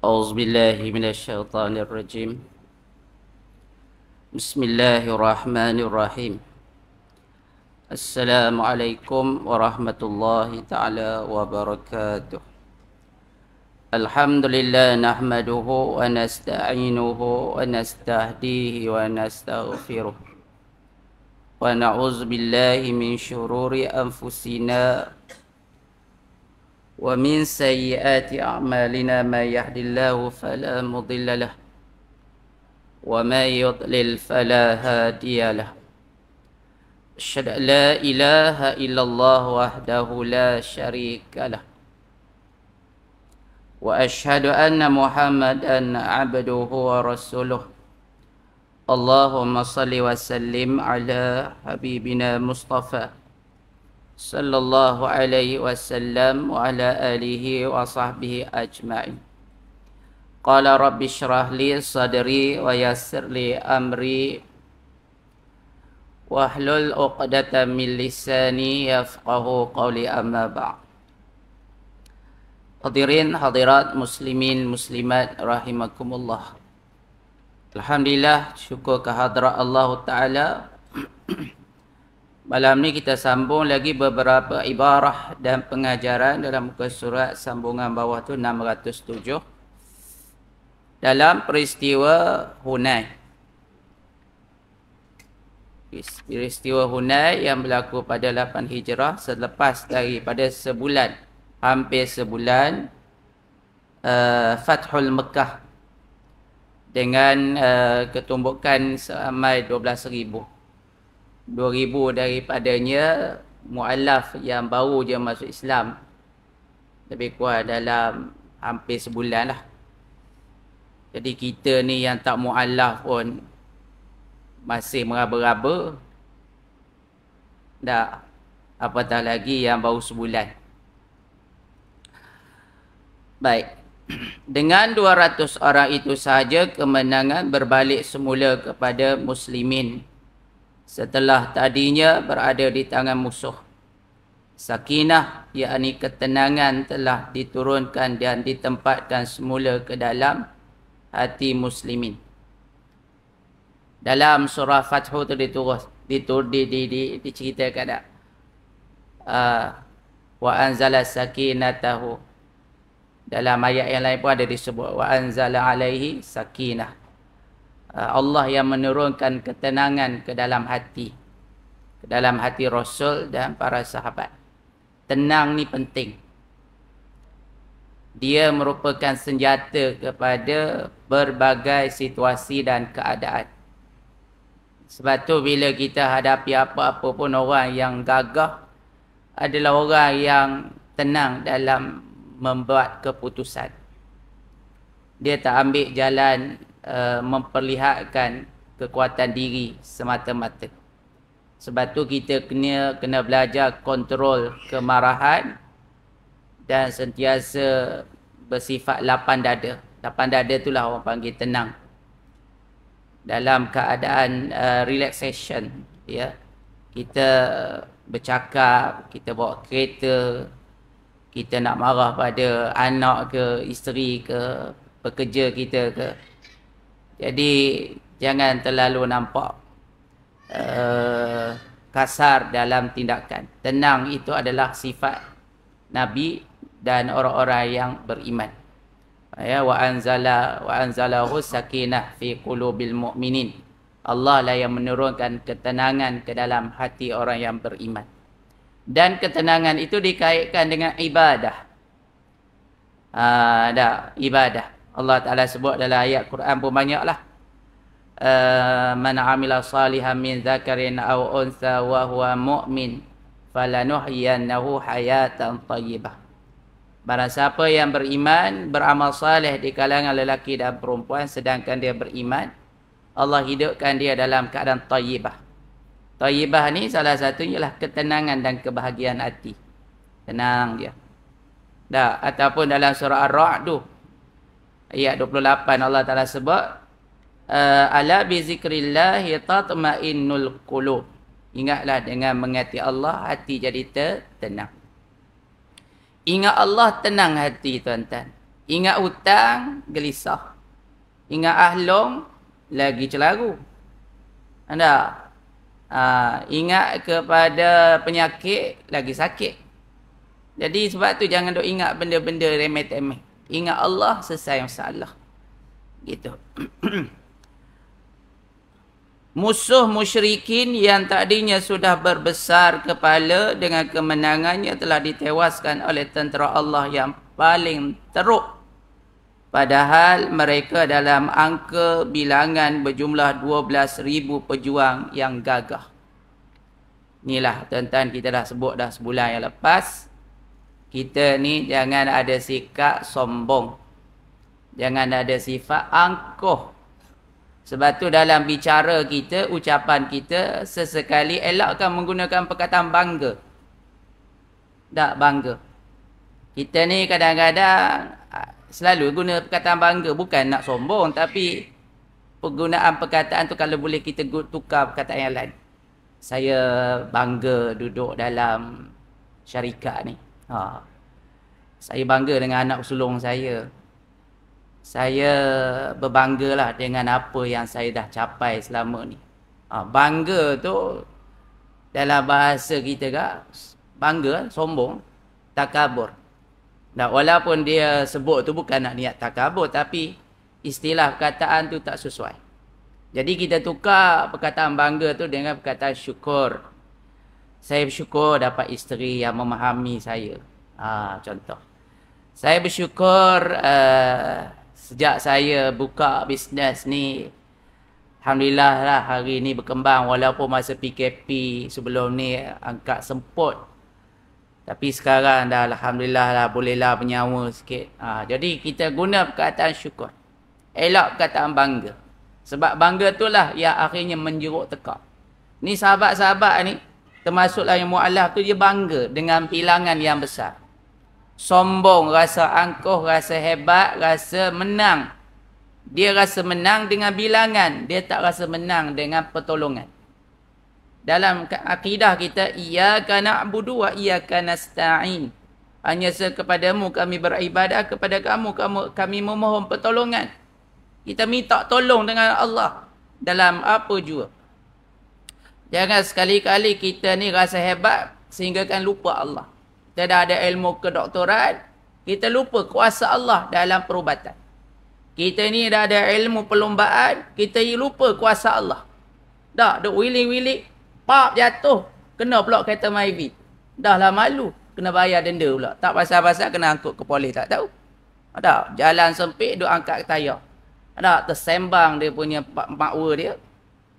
أعوذ بالله من الشيطان الرجيم بسم الله الرحمن الرحيم السلام عليكم ورحمة الله تعالى وبركاته الحمد لله نحمده ونستعينه ونستهديه ونستغفره ونعوذ بالله من شرور أنفسنا ومن سيئات أعمالنا ما يهد الله فلا مضل له وما يضلل فلا هادي له أشهد أن لا إله إلا الله وحده لا شريك له وأشهد أن محمدا عبده ورسوله اللهم صل وسلم على حبيبنا مصطفى صلى الله عليه وسلم وعلى آله وصحبه أجمعين قال رب اشرح لي صدري ويسر لي أمري واحلل عقدة من لساني يفقه قولي أما بعد. Hadirin hadirat muslimin muslimat rahimakumullah. Alhamdulillah, syukur kehadrat Allah Ta'ala. Malam ni kita sambung lagi beberapa ibarah dan pengajaran dalam muka surat sambungan bawah tu 607 dalam peristiwa Hunain. Peristiwa Hunain yang berlaku pada 8 Hijrah selepas daripada sebulan, hampir sebulan Fathul Mekah dengan ketumbukan seramai 12,000 daripadanya mu'alaf yang baru je masuk Islam, lebih kurang dalam hampir sebulan lah. Jadi kita ni yang tak mu'alaf pun masih meraba-raba, tak, apatah lagi yang baru sebulan. Baik, dengan 200 orang itu sahaja kemenangan berbalik semula kepada muslimin setelah tadinya berada di tangan musuh. Sakinah, yakni ketenangan, telah diturunkan dan ditempatkan semula ke dalam hati muslimin. Dalam surah Fathu tu diceritakan tak? Wa anzala sakinatahu. Dalam ayat yang lain pun ada disebut wa anzala alaihi sakinah. Allah yang menurunkan ketenangan ke dalam hati Rasul dan para sahabat. Tenang ni penting. Dia merupakan senjata kepada berbagai situasi dan keadaan. Sebab tu bila kita hadapi apa-apa pun, orang yang gagah adalah orang yang tenang dalam membuat keputusan. Dia tak ambil jalan memperlihatkan kekuatan diri semata-mata. Sebab tu kita kena belajar kontrol kemarahan dan sentiasa bersifat lapang dada. Lapang dada itulah orang panggil tenang. Dalam keadaan relaxation, ya. Kita bercakap, kita bawa kereta, kita nak marah pada anak ke, isteri ke, pekerja kita ke. Jadi jangan terlalu nampak kasar dalam tindakan. Tenang itu adalah sifat Nabi dan orang-orang yang beriman. Ya, wa anzalahu sakinah fi qulubil mu'minin. Allah lah yang menurunkan ketenangan ke dalam hati orang yang beriman. Dan ketenangan itu dikaitkan dengan ibadah. Ibadah. Allah Ta'ala sebut dalam ayat Quran pun banyaklah. Man amila salihan min zakarin aw unsa wa huwa mu'min falanuhyiyannahu hayatan thayyibah. Barang siapa yang beriman, beramal saleh di kalangan lelaki dan perempuan sedangkan dia beriman, Allah hidupkan dia dalam keadaan thayyibah. Thayyibah ni salah satunya ialah ketenangan dan kebahagiaan hati. Tenang dia. Ataupun dalam surah Ar-Ra'd tu ayat 28 Allah Ta'ala sebut ala bi zikrillahi tatma'innul qulub. Ingatlah dengan mengingati Allah, hati jadi tenang. Ingat Allah, tenang hati tuan-tuan. Ingat hutang, gelisah. Ingat ahlong, lagi celaru. Anda ingat kepada penyakit, lagi sakit. Jadi sebab tu jangan duk ingat benda-benda remeh-temeh. Ingat Allah, selesai masalah. Gitu. Musuh musyrikin yang tadinya sudah berbesar kepala dengan kemenangannya telah ditewaskan oleh tentera Allah yang paling teruk. Padahal mereka dalam angka bilangan berjumlah 12,000 pejuang yang gagah. Inilah tuan-tuan, kita dah sebut dah sebulan yang lepas. Kita ni jangan ada sikap sombong. Jangan ada sifat angkuh. Sebab tu dalam bicara kita, ucapan kita, sesekali elakkan menggunakan perkataan bangga. Tak bangga. Kita ni kadang-kadang selalu guna perkataan bangga. Bukan nak sombong, tapi penggunaan perkataan tu kalau boleh kita tukar perkataan yang lain. Saya bangga duduk dalam syarikat ni. Saya bangga dengan anak sulung saya. Saya berbanggalah dengan apa yang saya dah capai selama ni. Bangga tu dalam bahasa kita bangga, sombong, takabur. Dan walaupun dia sebut tu bukan nak niat takabur, tapi istilah perkataan tu tak sesuai. Jadi kita tukar perkataan bangga tu dengan perkataan syukur. Saya bersyukur dapat isteri yang memahami saya. Contoh. Saya bersyukur sejak saya buka bisnes ni, alhamdulillah lah hari ni berkembang. Walaupun masa PKP sebelum ni angkat semput, tapi sekarang dah alhamdulillah lah bolehlah bernyawa sikit. Jadi kita guna perkataan syukur, elak perkataan bangga. Sebab bangga tu lah yang akhirnya menjeruk tekak. Ni sahabat-sahabat ni, termasuklah yang mu'alaf tu, dia bangga dengan bilangan yang besar. Sombong, rasa angkuh, rasa hebat, rasa menang. Dia rasa menang dengan bilangan. Dia tak rasa menang dengan pertolongan. Dalam akidah kita, iyyaka na'budu wa iyyaka nasta'in. Hanya kepadamu kami beribadah, kepada kamu kami memohon pertolongan. Kita minta tolong dengan Allah dalam apa jua. Jangan sekali-kali kita ni rasa hebat sehingga kan lupa Allah. Kita dah ada ilmu kedoktoran, kita lupa kuasa Allah dalam perubatan. Kita ni dah ada ilmu perlombaan, kita lupa kuasa Allah. Dah, duk wiling-wiling, pap jatuh, kena pula kereta Myvi. Dah lah malu, kena bayar denda pula. Tak pasal-pasal kena angkut ke polis, tak tahu. Ada jalan sempit, duk angkat ke tayar. Ada tersembang dia punya makwa dia.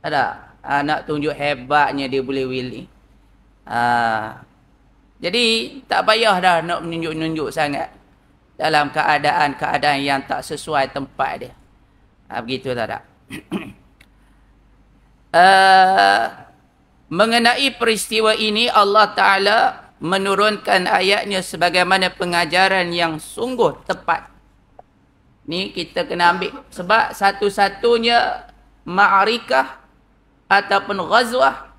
Ada nak tunjuk hebatnya dia boleh wiling. Jadi tak payah dah nak menunjuk-nunjuk sangat dalam keadaan-keadaan yang tak sesuai tempat dia. Begitu tak? Mengenai peristiwa ini, Allah Ta'ala menurunkan ayatnya sebagaimana pengajaran yang sungguh tepat. Ni kita kena ambil. Sebab satu-satunya ma'arikah ataupun ghazwah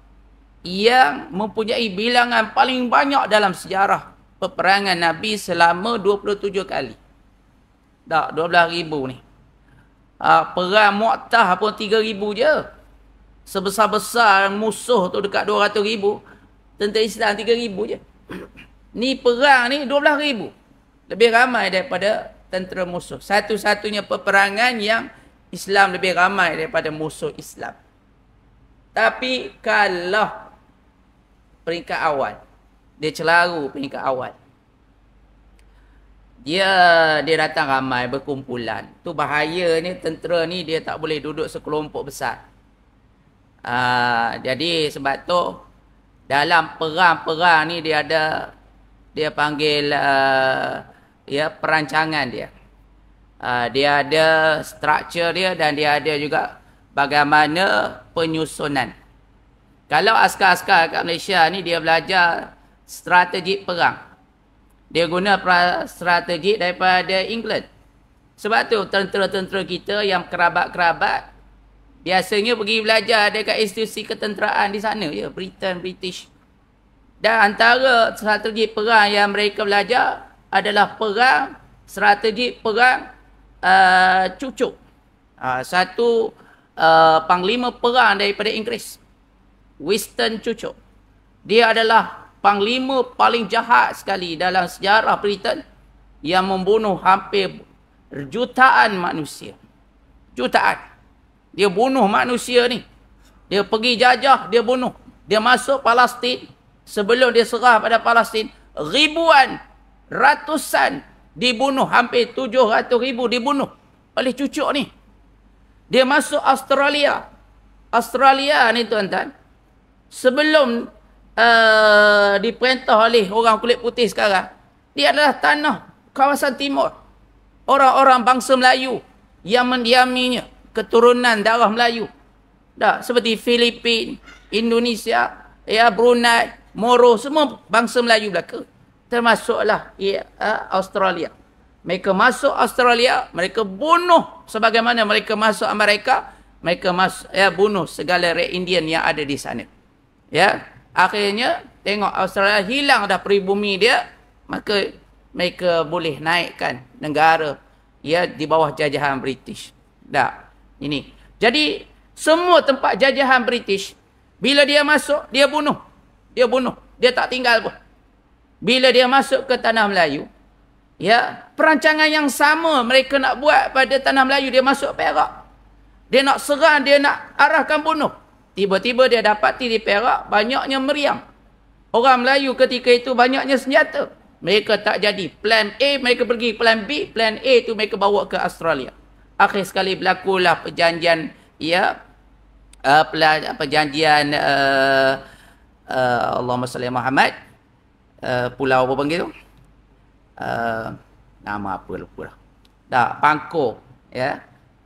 yang mempunyai bilangan paling banyak dalam sejarah peperangan Nabi selama 27 kali. Tak, 12,000 ni. Perang Mu'tah pun 3,000 je. Sebesar-besar musuh tu dekat 200,000. Tentera Islam 3,000 je. Ni perang ni 12,000. Lebih ramai daripada tentera musuh. Satu-satunya peperangan yang Islam lebih ramai daripada musuh Islam. Tapi kalah peringkat awal. Dia celaru peringkat awal. Dia datang ramai berkumpulan. Tu bahaya ni, tentera ni dia tak boleh duduk sekelompok besar. Jadi sebab tu dalam perang-perang ni dia panggil perancangan dia. Dia ada struktur dia dan dia ada juga bagaimana penyusunan. Kalau askar-askar kat Malaysia ni dia belajar strategi perang. Dia guna strategi daripada England. Sebab tu tentera-tentera kita yang kerabat-kerabat biasanya pergi belajar dekat institusi ketenteraan di sana je, British. Dan antara strategi perang yang mereka belajar adalah strategi perang cucuk. Satu panglima perang daripada Inggeris. Winston Churchill. Dia adalah panglima paling jahat sekali dalam sejarah Britain yang membunuh hampir jutaan manusia. Jutaan. Dia bunuh manusia ni. Dia pergi jajah, dia bunuh. Dia masuk Palestin. Sebelum dia serah pada Palestin, ribuan, ratusan dibunuh. Hampir 700,000 dibunuh oleh cucuk ni. Dia masuk Australia. Australia ni tuan-tuan, sebelum diperintah oleh orang kulit putih sekarang, dia adalah tanah kawasan timur. Orang-orang bangsa Melayu yang mendiaminya, keturunan darah Melayu. Dah, seperti Filipina, Indonesia, Brunei, Moro, semua bangsa Melayu belaka. Termasuklah Australia. Mereka masuk Australia, mereka bunuh sebagaimana mereka masuk Amerika, mereka bunuh segala red Indian yang ada di sana. Ya, akhirnya tengok Australia hilang dah peribumi dia, maka mereka boleh naikkan negara di bawah jajahan British. Dah, ini. Jadi semua tempat jajahan British, bila dia masuk, dia bunuh. Dia bunuh. Dia tak tinggal pun. Bila dia masuk ke tanah Melayu, perancangan yang sama mereka nak buat pada tanah Melayu. Dia masuk Perak. Dia nak serang, dia nak arahkan bunuh. Tiba-tiba dia dapati di Perak banyaknya meriam. Orang Melayu ketika itu banyaknya senjata. Mereka tak jadi. Plan A, mereka pergi plan B. Plan A tu mereka bawa ke Australia. Akhir sekali berlakulah perjanjian, perjanjian Allahumma salli Muhammad. Pulau apa panggil tu? Nama apa lupa dah. Pangkor,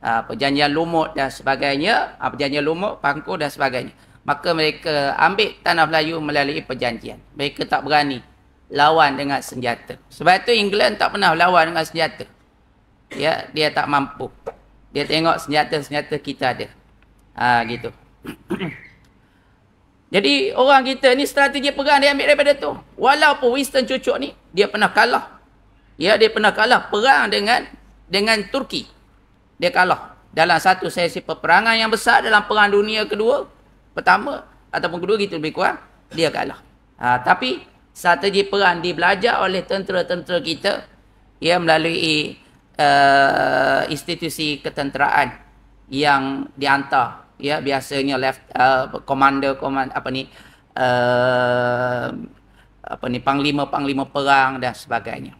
perjanjian lumut dan sebagainya, perjanjian lumut, pangkor dan sebagainya. Maka mereka ambil tanah Melayu melalui perjanjian. Mereka tak berani lawan dengan senjata. Sebab itu England tak pernah lawan dengan senjata. Dia tak mampu. Dia tengok senjata-senjata kita ada. Gitu. Jadi orang kita ni strategi perang dia ambil daripada tu. Walaupun Winston Churchill ni dia pernah kalah. Dia pernah kalah perang dengan Turki. Dia kalah dalam satu sesi peperangan yang besar dalam Perang Dunia Kedua, pertama ataupun kedua gitu lebih kurang, dia kalah. Tapi strategi perang dibelajar oleh tentera-tentera kita melalui institusi ketenteraan yang dihantar. Biasanya panglima-panglima perang dan sebagainya.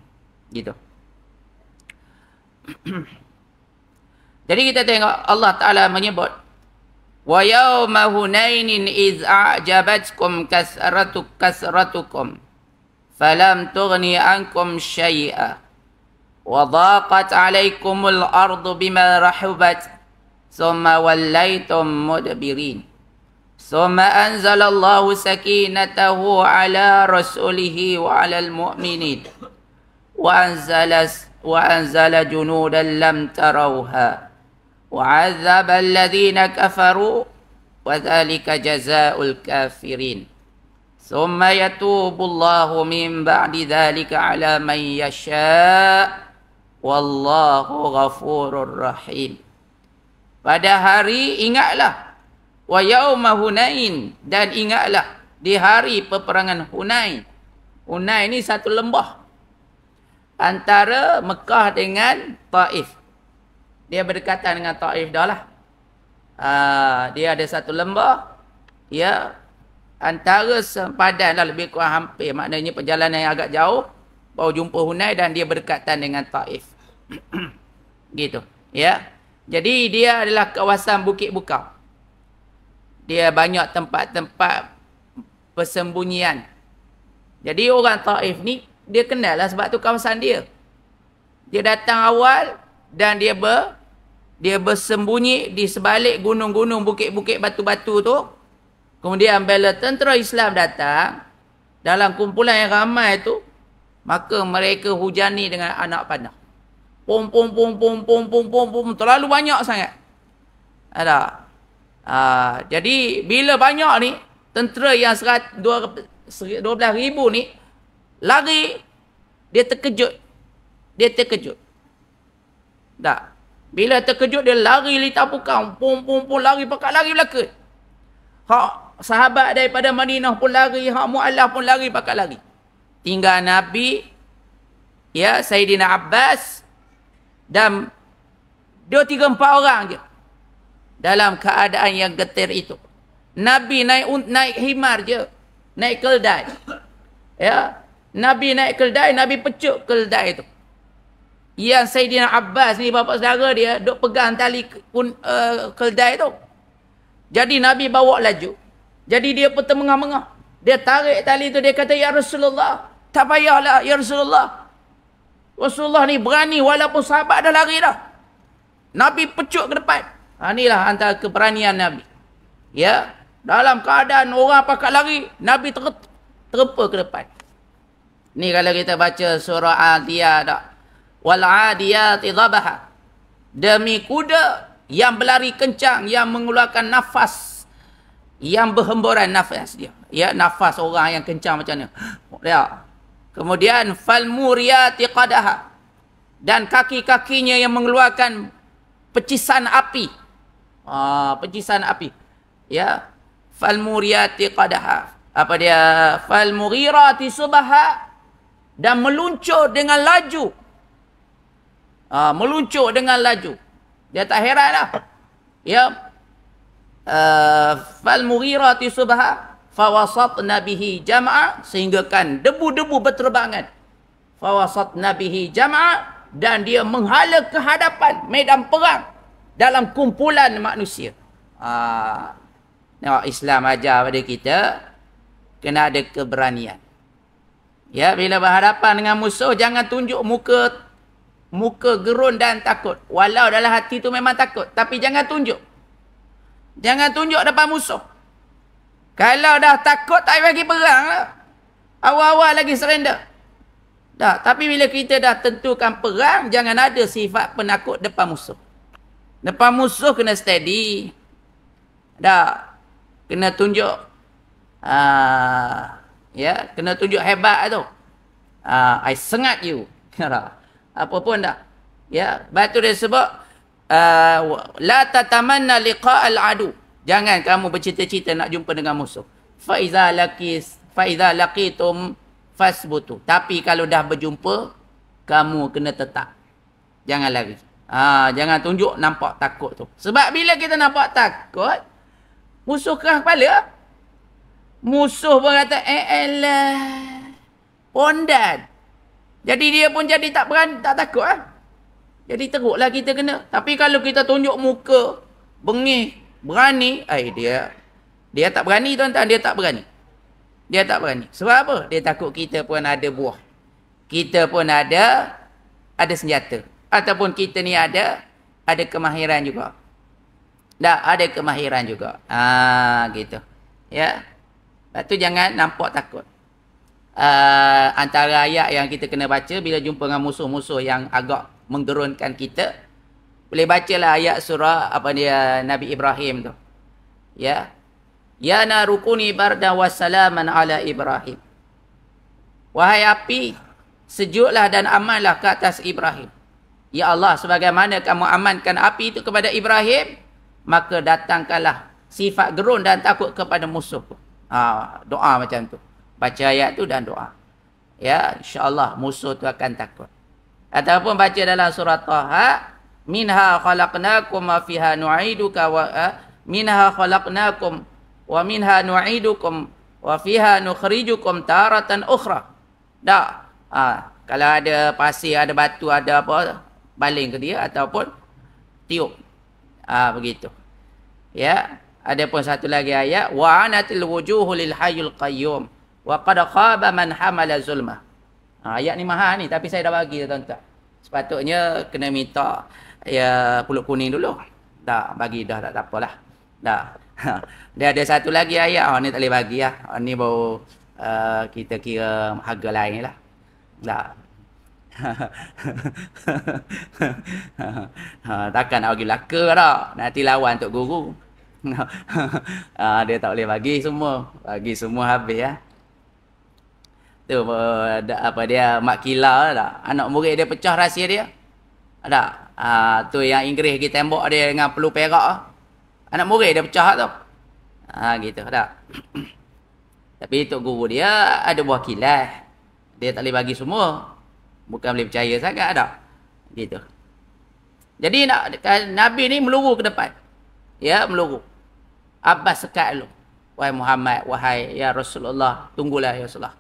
Gitu. Jadi kita tengok Allah Ta'ala menyebut, wa yawma hunainin iz a'jabatkum kasratukum falam tughni ankum syai'a wa dhaqat 'alaikumul ardu bima rahubat thumma wallaytum mudbirin thumma anzalallahu sakinatahu 'ala rasulihi wa 'alal mu'minin wa anzala junudan lam tarawha wa 'adzaba alladhina kafaru wa dhalika jazaa'ul kafirin thumma yatubullahu min ba'di dhalika 'ala man yasha' wallahu ghafurur rahim. Pada hari ingatlah, wa yauma Hunain, dan ingatlah di hari peperangan Hunain. Hunain ni satu lembah antara Mekah dengan Taif. Dia berdekatan dengan Taif dah lah. Dia ada satu lembah, antara sempadan lah, lebih kurang hampir, maknanya perjalanan yang agak jauh baru jumpa Hunain, dan dia berdekatan dengan Taif. Gitu, Jadi dia adalah kawasan Bukit Bukau. Dia banyak tempat-tempat persembunyian. Jadi orang Taif ni, dia kenal lah sebab tu kawasan dia. Dia datang awal dan dia bersembunyi di sebalik gunung-gunung, bukit-bukit, batu-batu tu. Kemudian bila tentera Islam datang, dalam kumpulan yang ramai tu, maka mereka hujani dengan anak panah. Pum, terlalu banyak sangat. Ada. Jadi bila banyak ni, tentera yang 12,000 ni lari, dia terkejut. Tak. Bila terkejut dia lari lita pukang. Pum lari pakat lari belakang. Hak sahabat daripada Madinah pun lari. Hak Mu'alaf pun lari pakat lari. Tinggal Nabi, ya, Sayyidina Abbas dan 2-3-4 orang je dalam keadaan yang getir itu. Nabi naik himar je, naik keldai. Ya, Nabi naik keldai, Nabi pecuk keldai itu. Yang Sayyidina Abbas ni bapa saudara dia duk pegang tali keldai tu. Jadi Nabi bawa laju. Jadi dia pun termengah-mengah. Dia tarik tali tu, dia kata, "Ya Rasulullah, tak payahlah ya Rasulullah. Rasulullah ni berani walaupun sahabat dah lari dah." Nabi pecuk ke depan. Inilah antara keberanian Nabi. Ya, dalam keadaan orang pakat lari, Nabi terpa ke depan. Ni kalau kita baca surah Adiyat tak. Wal 'adiyati dhabaha. Demi kuda yang berlari kencang, yang mengeluarkan nafas, yang berhemburan nafas dia. Ya, nafas orang yang kencang macam ni. Ya. Kemudian fal muriyati qadaha. Dan kaki-kakinya yang mengeluarkan pecisan api. Pecisan api. Ya. Fal muriyati qadaha. Apa dia? Fal mughirati subha. Dan meluncur dengan laju. Meluncur dengan laju. Dia tak heran lah. Ya. Fal mughirati subha. Fawasatna bihi jam'a. Sehingga kan debu-debu berterbangan. Fawasatna bihi jam'a. Dan dia menghala ke hadapan medan perang. Dalam kumpulan manusia. Islam ajar pada kita. Kena ada keberanian. Ya, bila berhadapan dengan musuh, jangan tunjuk muka gerun dan takut. Walau dalam hati tu memang takut. Tapi jangan tunjuk. Jangan tunjuk depan musuh. Kalau dah takut, tak bagi perang lah. Awal-awal lagi surrender. Dah, tapi bila kita dah tentukan perang, jangan ada sifat penakut depan musuh. Depan musuh kena steady. Dah, kena tunjuk. Ya, kena tunjuk hebat tu. I sengat you. Apa pun dah. Ya, batu dia sebut la tatamanna liqa'al adu. Jangan kamu bercita-cita nak jumpa dengan musuh. Fa iza laqitum fasbutu. Tapi kalau dah berjumpa, kamu kena tetap. Jangan lari. Jangan tunjuk nampak takut tu. Sebab bila kita nampak takut, musuh keras kepala. Musuh pun kata, elah, pondan. Jadi dia pun jadi tak berani, tak takut lah. Jadi teruklah kita kena. Tapi kalau kita tunjuk muka, bengih, berani, dia tak berani tuan-tuan, dia tak berani. Dia tak berani. Sebab apa? Dia takut kita pun ada buah. Kita pun ada senjata. Ataupun kita ni ada kemahiran juga. Ada kemahiran juga. Gitu. Ya. Lepas tu jangan nampak takut. Antara ayat yang kita kena baca bila jumpa dengan musuh-musuh yang agak menggerunkan kita, boleh bacalah ayat surah Nabi Ibrahim tu. Ya. Ya narukuni barda wassalaman ala Ibrahim. Wahai api, sejuklah dan amanlah ke atas Ibrahim. Ya Allah, sebagaimana kamu amankan api itu kepada Ibrahim, maka datangkanlah sifat gerun dan takut kepada musuh. Doa macam tu. Baca ayat tu dan doa. Ya, insya-Allah musuh tu akan takut. Ataupun baca dalam surah Taha, minha khalaqnakum wa fiha nu'iduka wa minha khalaqnakum wa minha nu'idukum wa fiha nukhrijukum taratan ukhra. Kalau ada pasir, ada batu, ada apa, baling ke dia ataupun tiup. Begitu. Ya, ada pun satu lagi ayat, wa anatil wujuhu lil hayyul qayyum wa qad khaba man hamala zulma. Ayat ni mahal ni, tapi saya dah bagi tuan-tuan. Sepatutnya kena minta pulut kuning dulu. Bagi dah, tak apalah. Dia ada satu lagi ayat, ni tak boleh bagi lah. Ni baru kita kira harga lain lah. Takkan nak bagi laka tak? Nanti lawan Tok Guru. Dia tak boleh bagi semua. Bagi semua habis ya. Tu dia mak kila tak? Anak murid dia pecah rahsia dia. Tak? Tu yang Inggeris kita tembak dia dengan peluh perak. Anak murid dia pecah tu. Gitu tak. Tapi tok guru dia ada buah kilas. Dia tak boleh bagi semua. Bukan boleh percaya sangat tak. Gitu. Jadi Nabi ni meluru ke depan. Ya, meluru. Abbas sekat dulu. Wahai Muhammad, wahai ya Rasulullah, tunggulah ya Rasulullah.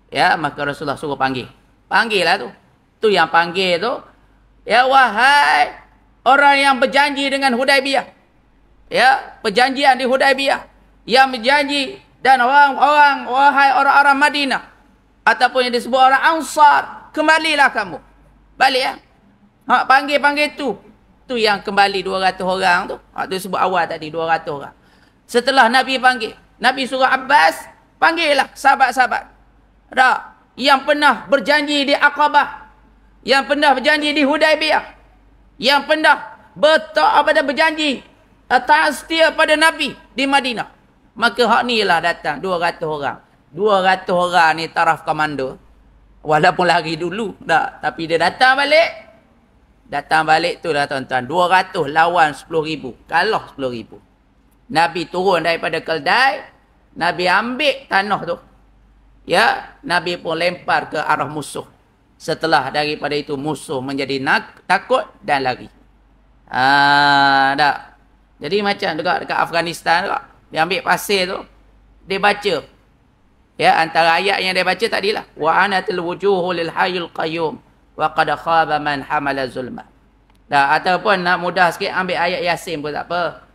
Ya, maka Rasulullah suruh panggil. Panggil lah tu. Tu yang panggil tu. Ya, wahai orang yang berjanji dengan Hudaibiyah. Ya, perjanjian di Hudaibiyah. Yang berjanji dan orang-orang, wahai orang-orang Madinah. Ataupun yang disebut orang Ansar. Kembalilah kamu. Balik ya. Panggil-panggil tu. Tu yang kembali 200 orang tu. Tu sebut awal tadi 200 orang. Setelah Nabi panggil, Nabi suruh Abbas, panggillah sahabat-sahabat. Tak, yang pernah berjanji di Aqabah, yang pernah berjanji di Hudaibiyah, yang pernah berjanji taat setia pada Nabi di Madinah. Maka hak ni lah datang 200 orang. 200 orang ni taraf komando. Walaupun lari dulu, tak, tapi dia datang balik. Datang balik tu lah tuan-tuan, 200 lawan 10,000. Kalah 10,000. Nabi turun daripada keldai, Nabi ambil tanah tu. Ya, Nabi pun lempar ke arah musuh. Setelah daripada itu musuh menjadi takut dan lari. Tak. Jadi macam dekat Afghanistan dekat, dia ambil pasir tu, dia baca. Ya, antara ayat yang dia baca tadilah wa anatil wujuhu lil hayyul qayyum wa qad khaba man hamala zulma. Ataupun nak mudah sikit ambil ayat Yasin pun tak apa.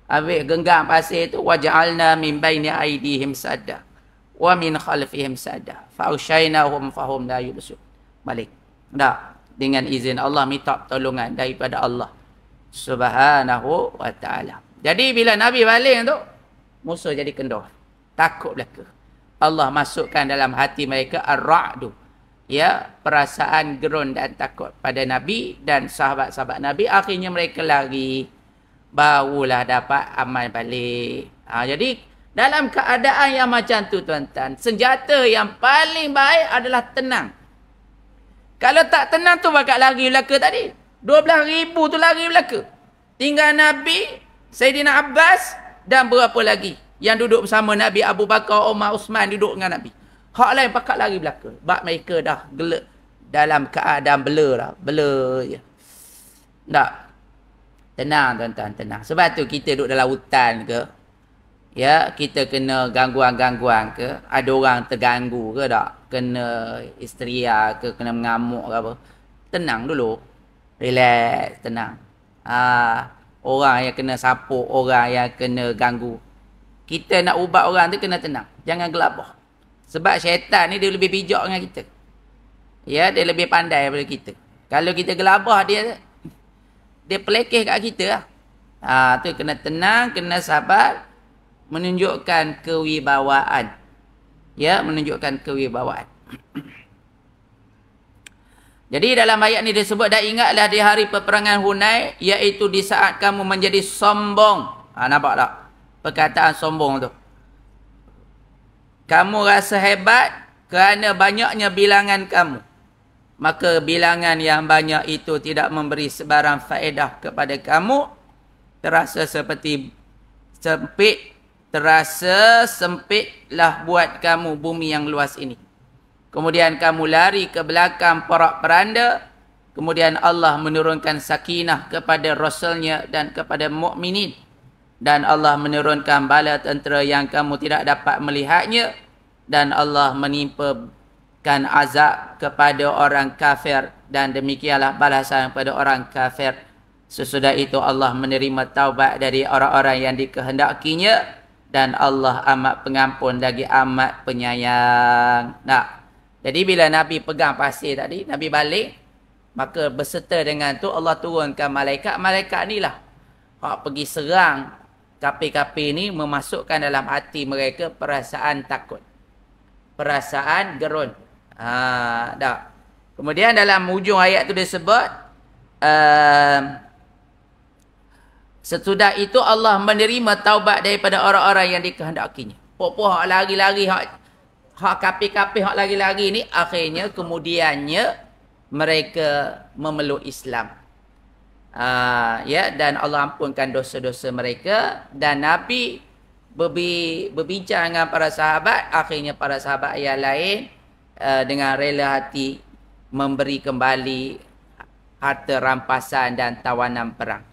Ambil genggam pasir tu waja'alna min baini aydihim sadda wa min khalfihim sadda fa ushaynahum fahum la yubsirun. Balik. Tak, dengan izin Allah, minta pertolongan daripada Allah Subhanahu wa taala. Jadi bila Nabi balik tu, musuh jadi kendor. Takut belaka. Allah masukkan dalam hati mereka ar-ra'du. Ya, perasaan gerun dan takut pada Nabi dan sahabat-sahabat Nabi. Akhirnya mereka lari. Barulah dapat aman balik. Jadi dalam keadaan yang macam tu tuan-tuan, senjata yang paling baik adalah tenang. Kalau tak tenang tu bakal lari belaka tadi. 12,000 tu lari belaka. Tinggal Nabi, Sayyidina Abbas dan berapa lagi yang duduk bersama Nabi, Abu Bakar, Umar, Uthman duduk dengan Nabi. Hak lain pakak lari belaka. Sebab mereka dah gelak dalam keadaan blur lah. Blur je. Tak. Tenang tuan-tuan, tenang. Sebab tu kita duduk dalam hutan ke, ya, kita kena gangguan-gangguan ke, ada orang terganggu ke tak, kena histeria ke, kena mengamuk ke apa. Tenang dulu. Relax, tenang. Orang yang kena sapuk, orang yang kena ganggu. Kita nak ubat orang tu kena tenang. Jangan gelabah. Sebab syaitan ni dia lebih bijak dengan kita. Ya, dia lebih pandai daripada kita. Kalau kita gelabah dia pelekeh kat kita lah. Tu kena tenang, kena sabar, menunjukkan kewibawaan. Ya, menunjukkan kewibawaan. Jadi dalam ayat ni disebut, dan ingatlah di hari peperangan Hunain, iaitu di saat kamu menjadi sombong. Nampak tak? Perkataan sombong tu. Kamu rasa hebat kerana banyaknya bilangan kamu. Maka bilangan yang banyak itu tidak memberi sebarang faedah kepada kamu. Terasa seperti sempit. Terasa sempitlah buat kamu bumi yang luas ini. Kemudian kamu lari ke belakang porak-peranda. Kemudian Allah menurunkan sakinah kepada Rasulnya dan kepada mukminin. Dan Allah menurunkan bala tentera yang kamu tidak dapat melihatnya. Dan Allah menimpakan azab kepada orang kafir. Dan demikianlah balasan kepada orang kafir. Sesudah itu Allah menerima taubat dari orang-orang yang dikehendakinya. Dan Allah amat pengampun lagi amat penyayang. Jadi bila Nabi pegang pasir tadi, Nabi balik. Maka berserta dengan tu Allah turunkan malaikat. Malaikat ni lah hak pergi serang kafir-kafir ni, memasukkan dalam hati mereka perasaan takut, perasaan gerun. Kemudian dalam hujung ayat tu disebut, sesudah itu Allah menerima taubat daripada orang-orang yang dikehendakinya. Poh-poh hak lari-lari, hak kafir-kafir hak lari-lari ni, akhirnya kemudiannya mereka memeluk Islam. Ya, dan Allah ampunkan dosa-dosa mereka. Dan Nabi berbincang dengan para sahabat. Akhirnya para sahabat yang lain dengan rela hati memberi kembali harta rampasan dan tawanan perang.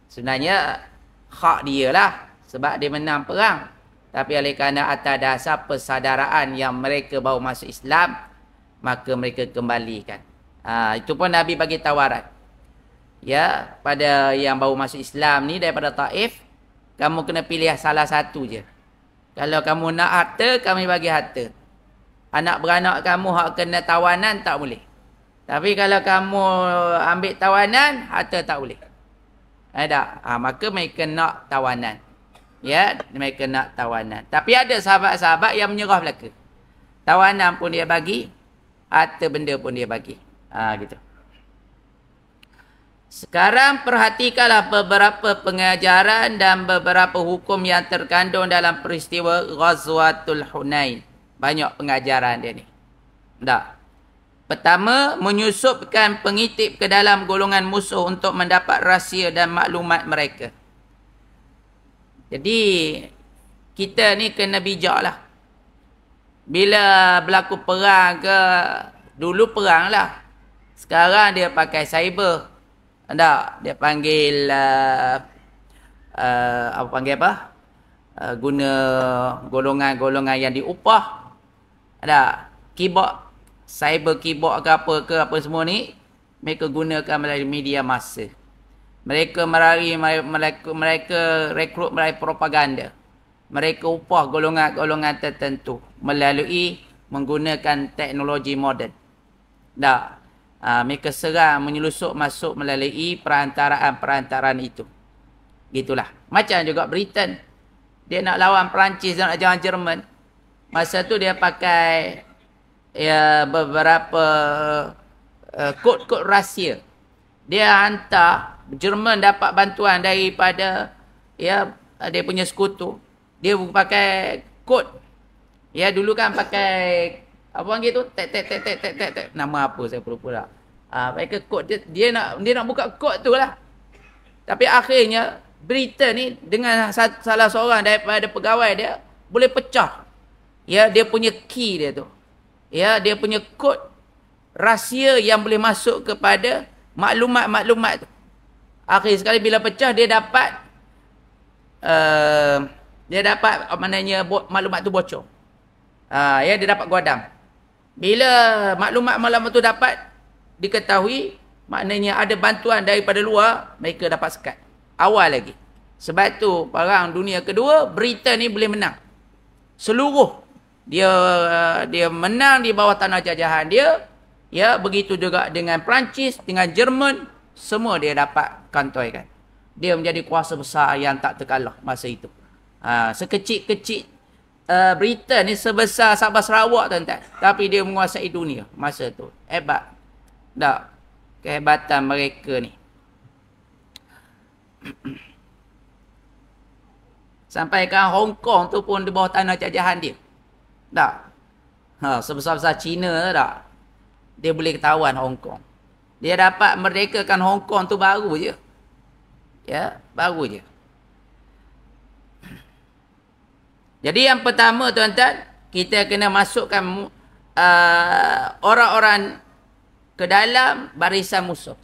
Sebenarnya hak dia lah, sebab dia menang perang. Tapi oleh kerana atas dasar persaudaraan yang mereka baru masuk Islam, maka mereka kembalikan. Itu pun Nabi bagi tawaran. Ya, pada yang baru masuk Islam ni daripada Taif, kamu kena pilih salah satu je. Kalau kamu nak harta, kami bagi harta. Anak beranak kamu hak kena tawanan, tak boleh. Tapi kalau kamu ambil tawanan, harta tak boleh. Tak? Maka mereka nak tawanan. Ya, mereka nak tawanan. Tapi ada sahabat-sahabat yang menyerah belaka. Tawanan pun dia bagi, harta benda pun dia bagi. Gitu. Sekarang perhatikanlah beberapa pengajaran dan beberapa hukum yang terkandung dalam peristiwa Ghazwatul Hunain. Banyak pengajaran dia ni. Tak? Pertama, menyusupkan pengitip ke dalam golongan musuh untuk mendapat rahsia dan maklumat mereka. Jadi, kita ni kena bijak lah. Bila berlaku perang ke, dulu perang lah. Sekarang dia pakai cyber. Tak? Dia panggil, guna golongan-golongan yang diupah. Ada keyboard. Cyber keyboard ke apa semua ni, mereka gunakan melalui media massa. Mereka rekrut melalui propaganda. Mereka upah golongan-golongan tertentu melalui menggunakan teknologi moden. Tak? Mereka serang, menyelusup masuk melalui perantaraan itu. Gitulah. Macam juga Britain. Dia nak lawan Perancis dan nak lawan Jerman. Masa tu dia pakai beberapa kod-kod rahsia. Dia hantar, Jerman dapat bantuan daripada dia punya sekutu. Dia pakai kod. Ya, dulu kan pakai apa panggil tu? Tek. Nama apa saya pula. Pakai kod dia nak buka kod tu lah. Tapi akhirnya Britain ni dengan salah seorang daripada pegawai dia boleh pecah. Ya, dia punya key dia tu. Ya, dia punya kod rahsia yang boleh masuk kepada maklumat-maklumat tu. Akhir sekali bila pecah dia dapat maklumat tu bocor. Dia dapat guadam. Bila maklumat-maklumat tu dapat diketahui, maknanya ada bantuan daripada luar, mereka dapat sekat. Awal lagi. Sebab tu perang dunia kedua, Britain ni boleh menang. Seluruh dia menang di bawah tanah jajahan dia. Ya, begitu juga dengan Perancis, dengan Jerman, semua dia dapat kantoikan. Dia menjadi kuasa besar yang tak terkalah masa itu. Sekecil-kecil Britain ni sebesar Sabah Sarawak, tuan-tuan, tapi dia menguasai dunia masa tu. Hebat. Tak? Kehebatan mereka ni. Sampaikan Hong Kong tu pun di bawah tanah jajahan dia. Tak? Sebesar-besar China tak? Dia boleh ketahuan Hong Kong. Dia dapat merdekakan Hong Kong tu baru je. Ya, baru je. Jadi yang pertama, tuan-tuan, kita kena masukkan orang-orang ke dalam barisan musuh.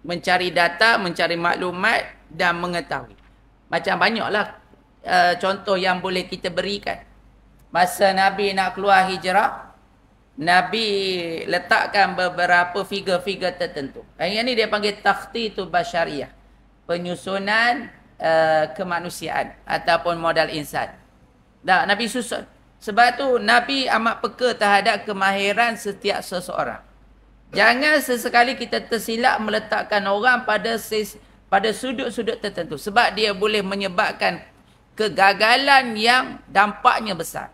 Mencari data, mencari maklumat dan mengetahui. Macam banyaklah contoh yang boleh kita berikan. Masa Nabi nak keluar hijrah, Nabi letakkan beberapa figure-figure tertentu. Yang ini dia panggil takhtitu basyariah. Penyusunan kemanusiaan ataupun modal insan. Nabi susun. Sebab tu Nabi amat peka terhadap kemahiran setiap seseorang. Jangan sesekali kita tersilap meletakkan orang pada sudut-sudut tertentu. Sebab dia boleh menyebabkan kegagalan yang dampaknya besar.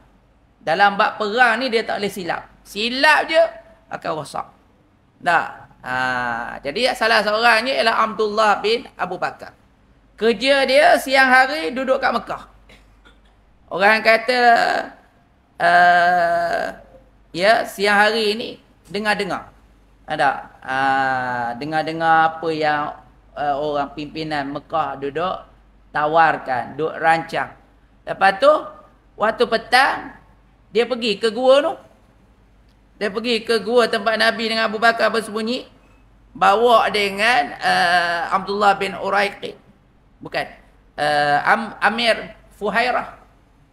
Dalam bab perang ni dia tak boleh silap. Silap je akan rosak. Jadi salah seorangnya ialah Abdullah bin Abu Bakar. Kerja dia siang hari duduk kat Mekah. Orang kata siang hari ni dengar-dengar. Dengar-dengar apa yang orang pimpinan Mekah duduk tawarkan, duduk rancang. Lepas tu waktu petang dia pergi ke gua tu. Dia pergi ke gua tempat Nabi dengan Abu Bakar bersembunyi, bawa dengan Abdullah bin Uraiqi. Bukan. Amir Fuhairah.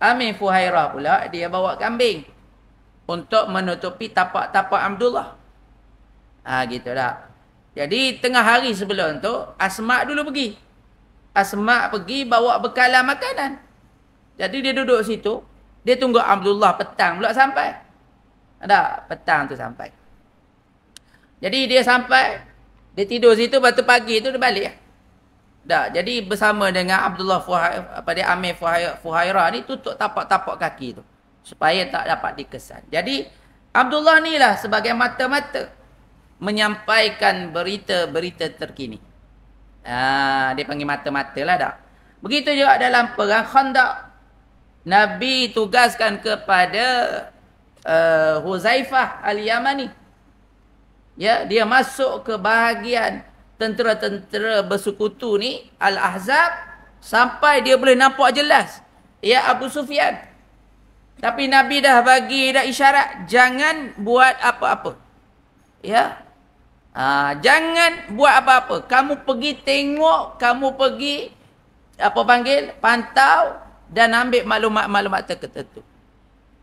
Amir Fuhairah pula dia bawa kambing untuk menutupi tapak-tapak Abdullah. Gitu dah. Jadi tengah hari sebelum tu Asma dulu pergi. Asma pergi bawa bekalan makanan. Jadi dia duduk situ, dia tunggu Abdullah petang pula sampai. Ada petang tu sampai. Jadi dia sampai, dia tidur situ, lepas tu pagi tu dia balik. Dah, jadi bersama dengan Abdullah Amir Fuhairah ni tutup tapak-tapak kaki tu supaya tak dapat dikesan. Jadi Abdullah ni lah sebagai mata-mata menyampaikan berita-berita terkini. Dia panggil mata-mata lah dah. Begitu juga dalam perang Khandaq, Nabi tugaskan kepada Huzaifah Al-Yamani. Ya, dia masuk ke bahagian tentera-tentera bersekutu ni Al-Ahzab sampai dia boleh nampak jelas ya Abu Sufyan. Tapi Nabi dah bagi dah isyarat jangan buat apa-apa. Ya. Jangan buat apa-apa. Kamu pergi tengok, kamu pergi pantau dan ambil maklumat-maklumat tertentu.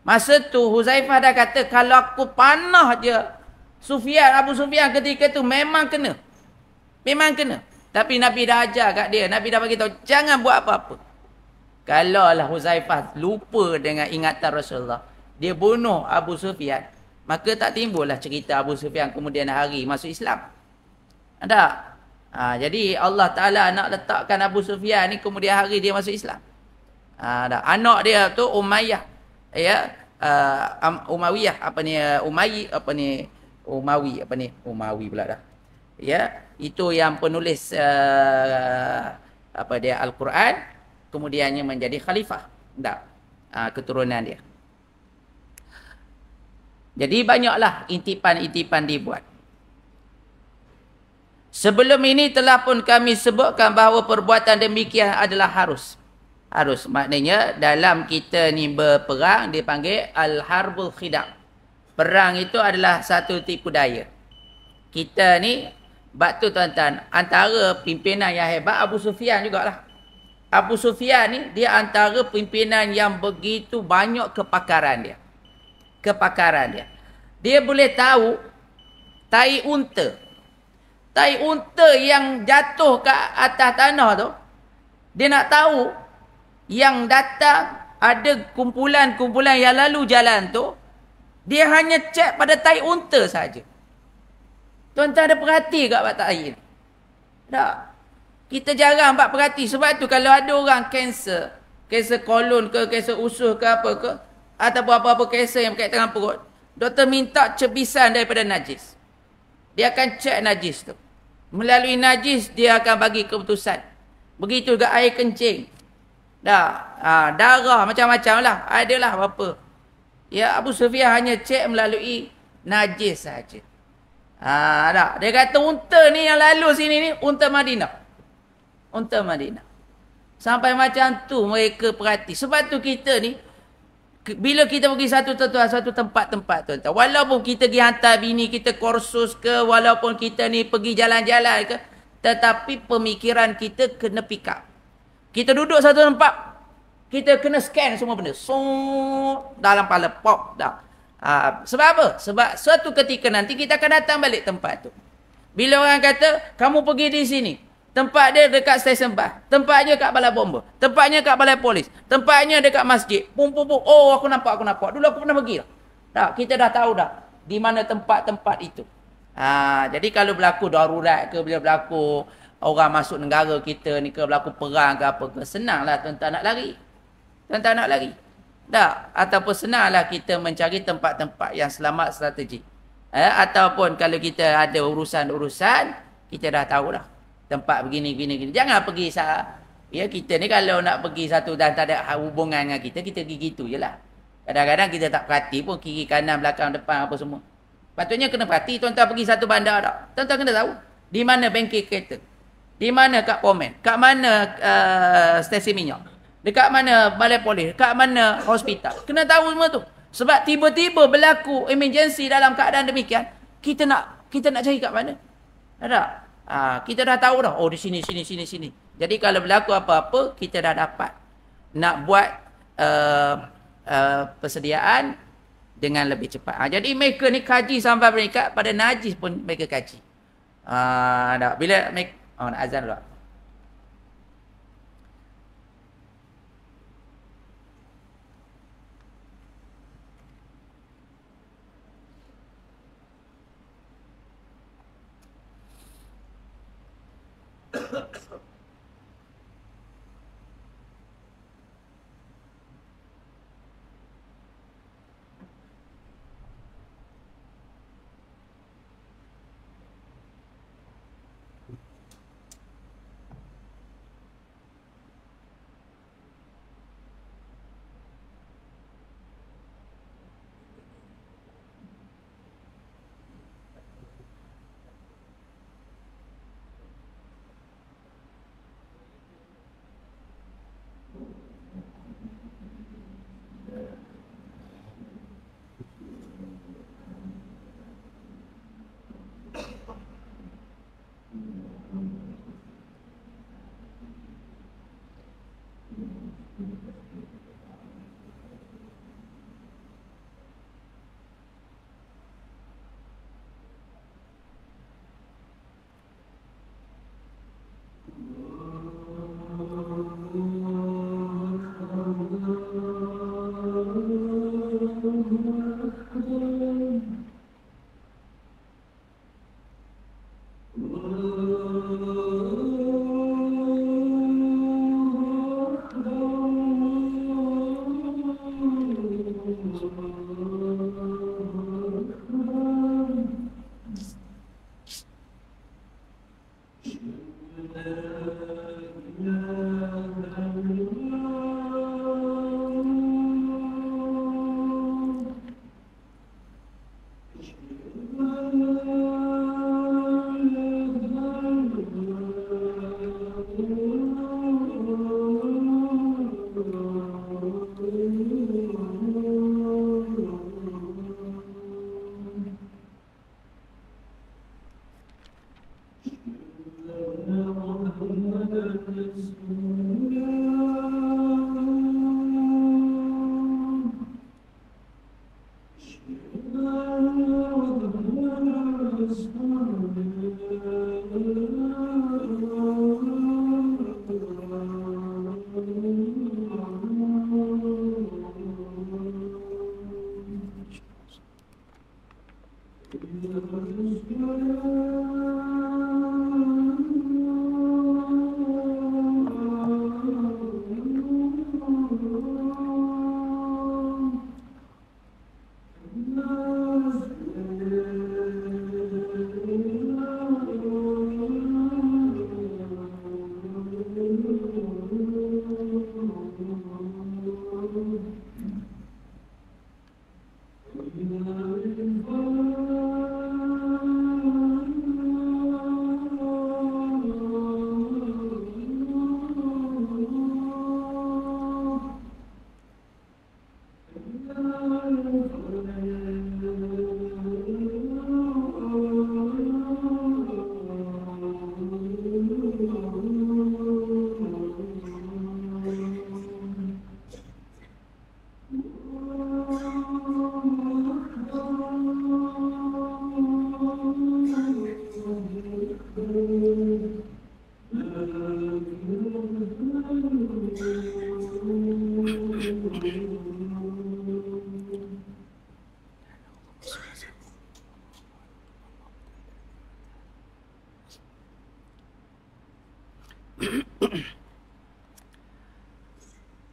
Masa tu Huzaifah dah kata kalau aku panah je Abu Sufyan ketika tu memang kena. Memang kena. Tapi Nabi dah ajar kat dia. Nabi dah bagi tahu jangan buat apa-apa. Kalaulah Huzaifah lupa dengan ingatan Rasulullah, dia bunuh Abu Sufyan, maka tak timbullah cerita Abu Sufyan kemudian hari masuk Islam. Ada. Jadi Allah Ta'ala nak letakkan Abu Sufyan ni kemudian hari dia masuk Islam. Ada. Anak dia tu Umayyah. Ya. Umayyah. Umawi pula dah. Ya. Itu yang penulis Al-Quran, kemudiannya menjadi khalifah. Tak. Keturunan dia. Jadi banyaklah intipan-intipan dibuat. Sebelum ini telah pun kami sebutkan bahawa perbuatan demikian adalah harus. Harus maknanya dalam kita ni berperang dipanggil al-harbul khidam. Perang itu adalah satu tipu daya. Kita ni batu tuan-tuan, antara pimpinan yang hebat Abu Sufyan jugalah. Abu Sufyan ni dia antara pimpinan yang begitu banyak kepakaran dia. Dia boleh tahu tai unta. Tai unta yang jatuh ke atas tanah tu, dia nak tahu yang datang ada kumpulan-kumpulan yang lalu jalan tu, dia hanya cek pada tai unta saja. Tuan-tuan ada perhati kat bab tai ni? Tak. Kita jarang buat perhati. Sebab tu kalau ada orang kanser kolon ke, kanser usus ke apa ke, ataupun apa-apa kanser yang berkaitan dengan perut, doktor minta cebisan daripada najis. Dia akan cek najis tu. Melalui najis, dia akan bagi keputusan. Begitu juga air kencing. Darah, macam-macam lah. Adalah apa. Ya, Abu Sufyan hanya cek melalui najis saja. Dia kata unta ni yang lalu sini ni, unta Madinah. Unta Madinah. Sampai macam tu mereka perhati. Sebab tu kita ni, bila kita pergi satu tempat-tempat tuan-tuan, walaupun kita pergi hantar bini kita kursus ke, walaupun kita ni pergi jalan-jalan ke, tetapi pemikiran kita kena pick up. Kita duduk satu tempat, kita kena scan semua benda. Dalam kepala pop dah. Sebab apa? Sebab suatu ketika nanti kita akan datang balik tempat tu. Bila orang kata, kamu pergi di sini, tempat dia dekat stesen bas, tempatnya kat balai bomba, tempatnya kat balai polis, tempatnya dekat masjid. Oh, aku nampak. Dulu aku pernah pergi dah. Kita dah tahu dah di mana tempat-tempat itu. Jadi kalau berlaku darurat ke, bila berlaku orang masuk negara kita ni ke, berlaku perang ke apa ke, senanglah tuan-tuan nak lari. Tuan-tuan nak lari. Tak, ataupun senanglah kita mencari tempat-tempat yang selamat strategi. Ataupun kalau kita ada urusan-urusan, kita dah tahu dah tempat begini. Jangan pergi ya, kita ni kalau nak pergi satu dan tak ada hubungan dengan kita pergi gitu je lah. Kadang-kadang kita tak perhati pun kiri, kanan, belakang, depan apa semua. Patutnya kena perhati. Tuan-tuan pergi satu bandar tak? Tuan-tuan kena tahu di mana bengkel kereta, Di mana kat Pomen? Kat mana stesen minyak? Dekat mana balai polis? Dekat mana hospital? Kena tahu semua tu. Sebab tiba-tiba berlaku emergency dalam keadaan demikian, kita nak cari kat mana? Tak? Kita dah tahu dah. Oh, di sini. Jadi kalau berlaku apa-apa, kita dah dapat nak buat persediaan dengan lebih cepat. Jadi mereka ni kaji sampai peringkat pada najis pun mereka kaji. Bila mereka nak azan dulu.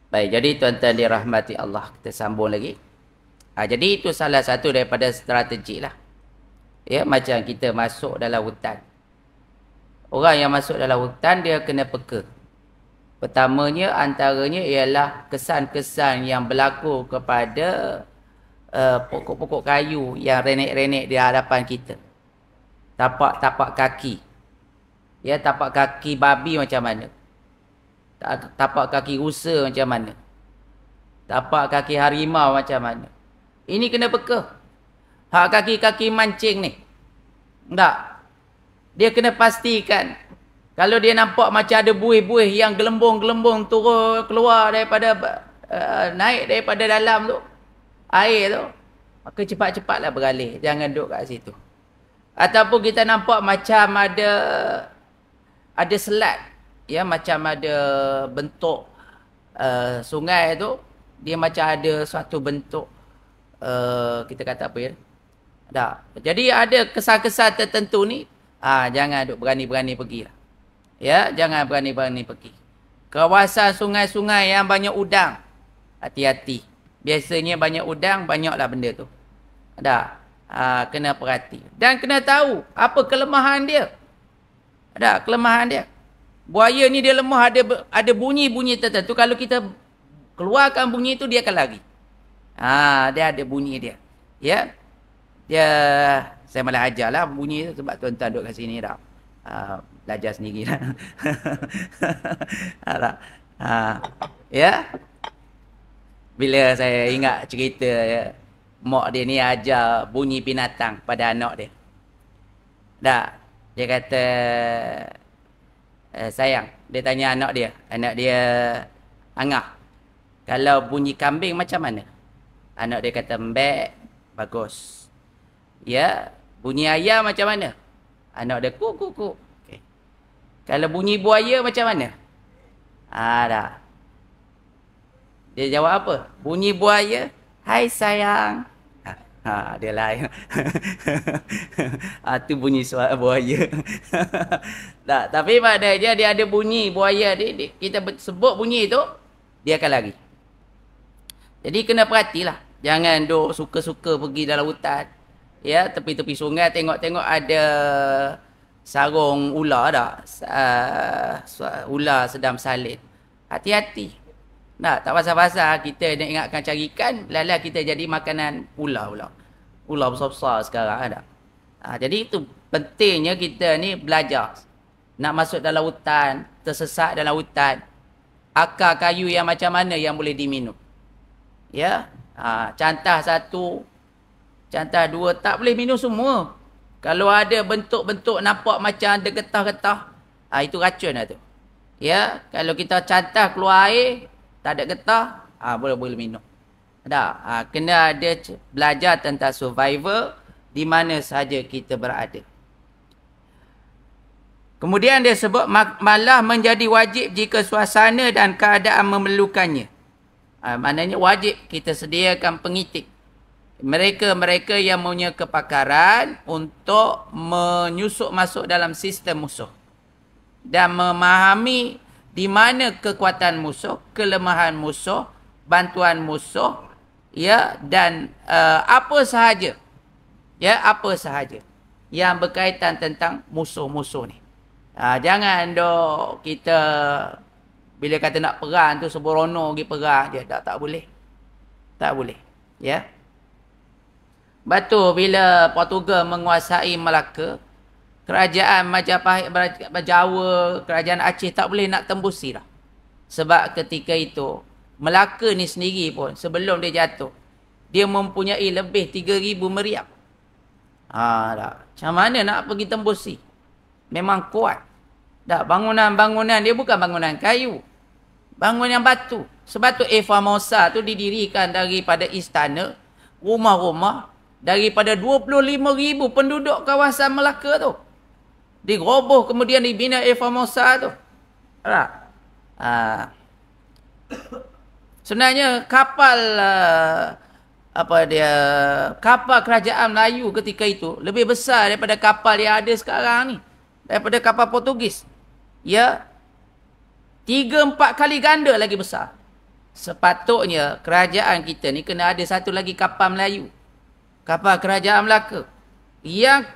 Baik, jadi tuan-tuan dirahmati Allah, kita sambung lagi. Jadi itu salah satu daripada strategi lah. Ya, macam kita masuk dalam hutan. Orang yang masuk dalam hutan, dia kena peka. Pertamanya, antaranya ialah kesan-kesan yang berlaku kepada pokok-pokok kayu yang renek-renek di hadapan kita. Tapak-tapak kaki. Ya, tapak kaki babi macam mana? Tapak kaki rusa macam mana? Tapak kaki harimau macam mana? Ini kena peka. Hak kaki-kaki mancing ni. Tak. Dia kena pastikan. Kalau dia nampak macam ada buih-buih yang gelembung-gelembung turun keluar daripada naik daripada dalam tu, air tu, maka cepat-cepatlah beralih. Jangan duduk kat situ. Ataupun kita nampak macam ada selat, ya, macam ada bentuk sungai tu, dia macam ada suatu bentuk kita kata apa ya? Tak. Jadi ada kesan-kesan tertentu ni, jangan duk berani-berani pergi lah. Ya, jangan berani-berani pergi. Kawasan sungai-sungai yang banyak udang, hati-hati. Biasanya banyak udang, banyaklah benda tu. Tak. Kena perhati. Dan kena tahu apa kelemahan dia. Ada kelemahan dia. Buaya ni dia lemah, ada bunyi-bunyi tertentu. Kalau kita keluarkan bunyi tu, dia akan lari. Dia ada bunyi dia. Ya. Saya malah ajarlah bunyi tu sebab tuan-tuan duduk kat sini dah. Belajar sendiri lah. Ya. Bila saya ingat cerita, ya, mak dia ni ajar bunyi binatang pada anak dia. Dia kata, sayang, dia tanya anak dia Angah, kalau bunyi kambing macam mana? Anak dia kata, mbek, bagus. Ya, bunyi ayam macam mana? Anak dia, kuk. Okay. Kalau bunyi buaya macam mana? Dah. Dia jawab apa? Bunyi buaya, hai sayang. Dia lain. Tu bunyi suara buaya. Tak, tapi maknanya dia ada bunyi buaya ni, kita sebut bunyi tu, dia akan lari. Jadi kena perhatilah. Jangan duk suka-suka pergi dalam hutan. Ya, tepi-tepi sungai tengok-tengok ada sarung ular dah. Ular sedang salin. Hati-hati. Tak pasal-pasal kita nak ingatkan cari ikan, lala kita jadi makanan ular pula. Ular besar-besar sekarang ada. Jadi itu pentingnya kita ni belajar. Nak masuk dalam hutan, tersesat dalam hutan, akar kayu yang macam mana yang boleh diminum. Ya. Cantah satu, cantah dua, tak boleh minum semua. Kalau ada bentuk-bentuk nampak macam ada getah-getah, itu racun lah tu. Ya, kalau kita cantah keluar air, tak ada getah, boleh minum. Kena ada belajar tentang survival di mana saja kita berada. Kemudian dia sebut malah menjadi wajib jika suasana dan keadaan memerlukannya. Maknanya wajib kita sediakan pengitik. Mereka yang punya kepakaran untuk menyusup masuk dalam sistem musuh. Dan memahami di mana kekuatan musuh, kelemahan musuh, bantuan musuh, ya, dan apa sahaja. Ya, apa sahaja yang berkaitan tentang musuh-musuh ni. Jangan dok kita bila kata nak perang tu sembrono pergi perang je. Tak boleh. Tak boleh. Ya. Batu bila Portugal menguasai Melaka, kerajaan Majapahit, Jawa, kerajaan Aceh tak boleh nak tembusi dah. Sebab ketika itu Melaka ni sendiri pun sebelum dia jatuh, dia mempunyai lebih 3,000 meriam. Macam mana nak pergi tembusi? Memang kuat. Bangunan-bangunan dia bukan bangunan kayu. Bangunan batu. Sebab tu Formosa tu didirikan daripada istana, rumah-rumah, daripada 25,000 penduduk kawasan Melaka tu. Diroboh kemudian dibina Formosa tu. Sebenarnya kapal kapal kerajaan Melayu ketika itu lebih besar daripada kapal yang ada sekarang ni, daripada kapal Portugis. Ya, 3-4 kali ganda lagi besar. Sepatutnya kerajaan kita ni kena ada satu lagi kapal Melayu, kapal kerajaan Melaka, yang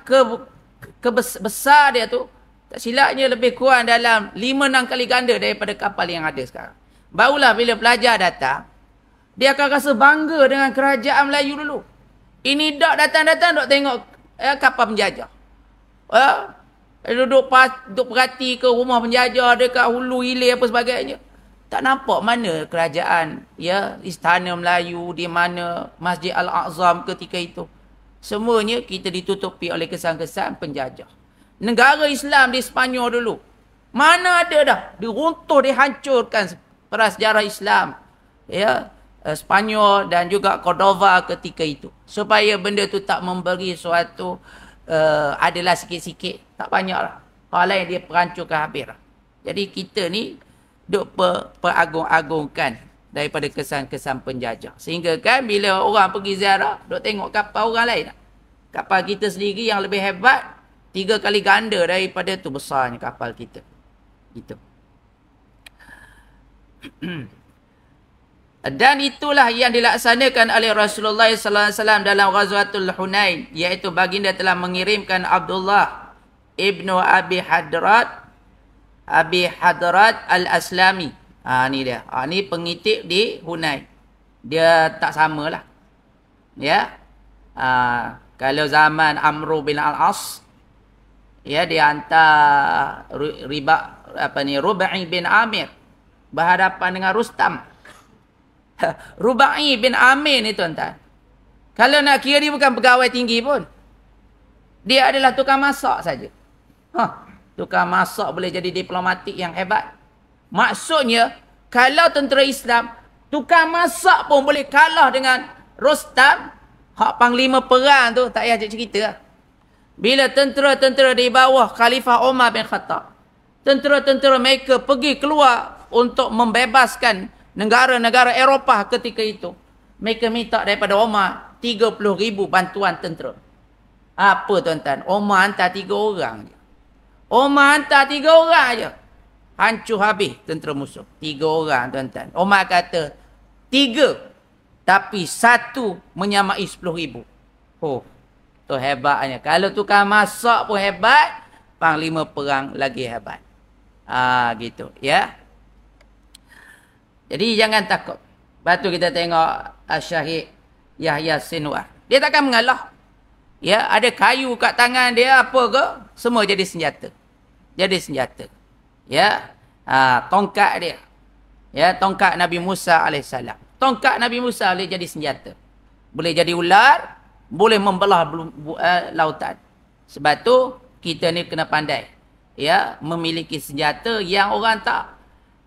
besar dia tu tak silapnya lebih kurang dalam 5-6 kali ganda daripada kapal yang ada sekarang. Barulah bila pelajar datang, dia akan rasa bangga dengan kerajaan Melayu dulu. Ini datang tengok kapal penjajah. Duduk perhati ke rumah penjajah dekat Hulu Hilir apa sebagainya. Tak nampak mana kerajaan, ya, Istana Melayu, di mana Masjid Al-Aqsam ketika itu. Semuanya kita ditutupi oleh kesan-kesan penjajah. Negara Islam di Sepanyol dulu, mana ada dah, diruntuh, dihancurkan prasejarah Islam. Ya, Sepanyol dan juga Cordova ketika itu. Supaya benda tu tak memberi suatu adalah sikit-sikit, tak banyak lah. Hal lain dia perancurkan habis lah. Jadi kita ni duk peragung-agungkan daripada kesan-kesan penjajah. Sehingga kan bila orang pergi ziarah, duk tengok kapal orang lain. Kapal kita sendiri yang lebih hebat, 3 kali ganda daripada tu besarnya kapal kita. Gitu. Dan itulah yang dilaksanakan oleh Rasulullah sallallahu alaihi wasallam dalam Ghazwatul Hunain, iaitu baginda telah mengirimkan Abdullah ibnu Abi Hadrat Al-Aslami. Ni dia. Ni pengitik di Hunain. Dia tak samalah. Ya. Kalau zaman Amr bin Al-As, ya, dia hantar Rubai bin Amir berhadapan dengan Rustam. Rubai bin Amir ni tuan-tuan, kalau nak kira dia bukan pegawai tinggi pun. Dia adalah tukang masak saja. Tukang masak boleh jadi diplomatik yang hebat. Maksudnya, kalau tentera Islam, tukang masak pun boleh kalah dengan Rustam, hak panglima perang tu, tak payah cerita. Bila tentera-tentera di bawah Khalifah Umar bin Khattab, tentera-tentera mereka pergi keluar untuk membebaskan negara-negara Eropah ketika itu, mereka minta daripada Umar 30,000 bantuan tentera. Apa tuan-tuan? Umar hantar 3 orang je. Umar hantar 3 orang je. Hancur habis tentera musuh. 3 orang tuan-tuan. Umar kata 3, tapi 1 menyamai 10,000. Tu hebatnya. Kalau tukang masak pun hebat, panglima perang lagi hebat. Gitu ya. Jadi jangan takut. Lepas tu kita tengok Syahid Yahya Sinwar. Dia takkan mengalah. Ya, ada kayu kat tangan dia apa ke, semua jadi senjata. Jadi senjata. Ya. Tongkat dia. Ya, tongkat Nabi Musa alaihissalam. Tongkat Nabi Musa boleh jadi senjata. Boleh jadi ular, boleh membelah lautan. Sebab tu kita ni kena pandai. Ya, memiliki senjata yang orang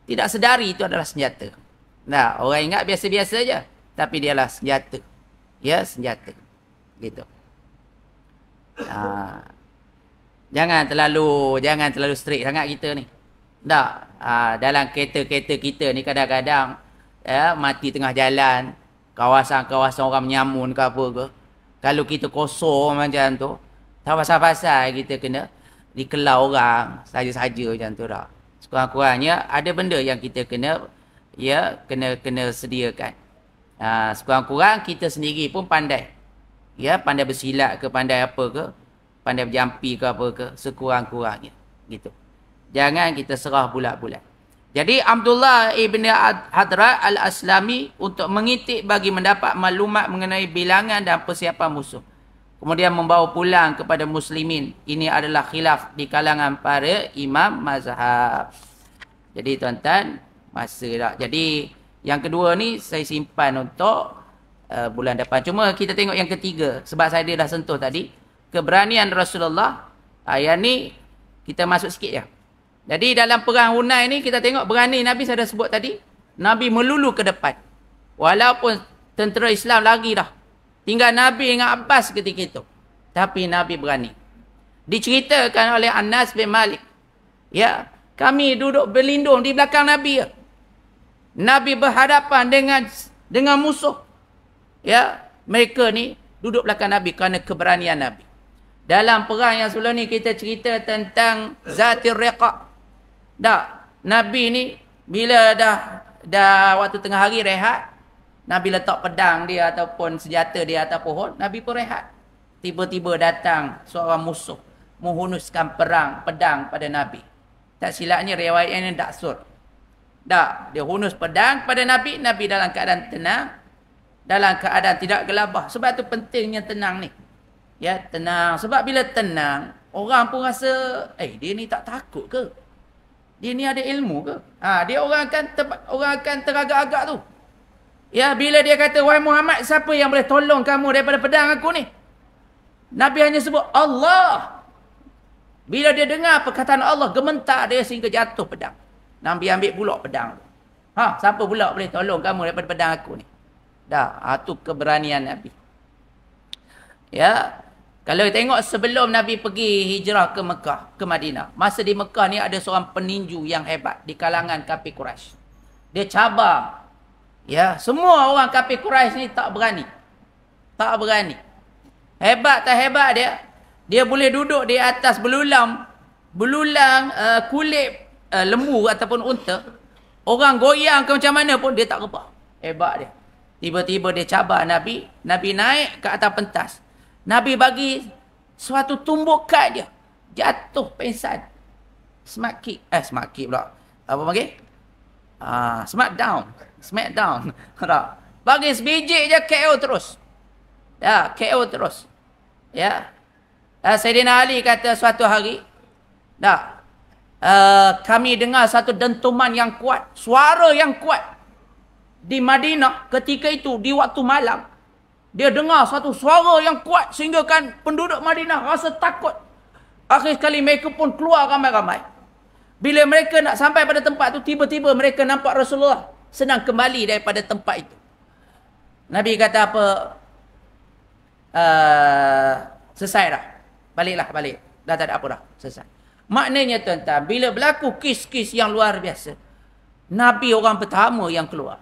tidak sedari itu adalah senjata. Nah, orang ingat biasa-biasa je, tapi dia adalah senjata. Ya, senjata. Gitu. Jangan terlalu strict sangat kita ni. Tak. Dalam kereta-kereta kita ni kadang-kadang mati tengah jalan, kawasan-kawasan orang menyamun ke apa ke. Kalau kita kosong macam tu, tak pasal-pasal kita kena dikelau orang saja-saja macam tu dah. Sekurang-kurangnya ada benda yang kita kena sediakan. Sekurang-kurang kita sendiri pun pandai. Ya, pandai bersilat ke, pandai apa ke, pandai berjampi ke apa ke, sekurang-kurangnya. Gitu. Jangan kita serah bulat-bulat. Jadi Abdullah ibn Hadrat Al-Aslami untuk mengitik bagi mendapat maklumat mengenai bilangan dan persiapan musuh. Kemudian membawa pulang kepada muslimin. Ini adalah khilaf di kalangan para imam mazhab. Jadi tuan-tuan, masa dah. Jadi yang kedua ni saya simpan untuk bulan depan. Cuma kita tengok yang ketiga. Sebab saya dah sentuh tadi. Keberanian Rasulullah. Yang ni kita masuk sikit je. Jadi dalam perang Hunain ni kita tengok berani Nabi saya dah sebut tadi. Nabi melulu ke depan. Walaupun tentera Islam lari dah. Tinggal Nabi dengan Abbas ketika itu. Tapi Nabi berani. Diceritakan oleh Anas bin Malik. Ya, kami duduk berlindung di belakang Nabi. Nabi berhadapan dengan musuh. Ya, mereka ni duduk belakang Nabi kerana keberanian Nabi. Dalam perang yang sebelum ni kita cerita tentang Zatir Riqa'. Nabi ni bila dah waktu tengah hari rehat, Nabi letak pedang dia ataupun senjata dia atas pohon, Nabi pun rehat. Tiba-tiba datang seorang musuh menghunuskan pedang pada Nabi. Tak silapnya riwayat ini tak sur. Dia hunus pedang pada Nabi, Nabi dalam keadaan tenang, dalam keadaan tidak gelabah. Sebab tu pentingnya tenang ni. Ya, tenang. Sebab bila tenang, Orang pun rasa, dia ni tak takut ke? Dia ni ada ilmu ke? Dia orang akan teragak-agak tu. Ya, bila dia kata, wahai Muhammad, siapa yang boleh tolong kamu daripada pedang aku ni? Nabi hanya sebut Allah. Bila dia dengar perkataan Allah, gementar dia sehingga jatuh pedang. Nabi ambil pula pedang. Siapa pula boleh tolong kamu daripada pedang aku ni? Dah, itu keberanian Nabi. Ya, kalau tengok sebelum Nabi pergi hijrah ke Mekah, ke Madinah. Masa di Mekah ni ada seorang peninju yang hebat di kalangan kafir Quraisy. Dia cabar. Ya, semua orang kafir Quraisy ni tak berani. Tak berani. Hebat tak hebat dia? Dia boleh duduk di atas belulang kulit lembu ataupun unta. Orang goyang ke macam mana pun dia tak rebah. Hebat dia. Tiba-tiba dia cabar Nabi. Nabi naik ke atas pentas. Nabi bagi suatu tumbukan dia. Jatuh pingsan. Smart kick pula. Apa panggil? Smackdown. Bagi sebiji je KO terus. Ya, KO terus. Ya. Sayyidina Ali kata suatu hari, kami dengar satu dentuman yang kuat, suara yang kuat di Madinah ketika itu di waktu malam. Dia dengar satu suara yang kuat sehingga kan penduduk Madinah rasa takut. Akhir sekali mereka pun keluar ramai-ramai. Bila mereka nak sampai pada tempat itu, tiba-tiba mereka nampak Rasulullah sedang kembali daripada tempat itu. Nabi kata apa? Selesai dah. Balik. Dah tak ada apa dah. Selesai. Maknanya tuan-tuan, bila berlaku kes-kes yang luar biasa, Nabi orang pertama yang keluar.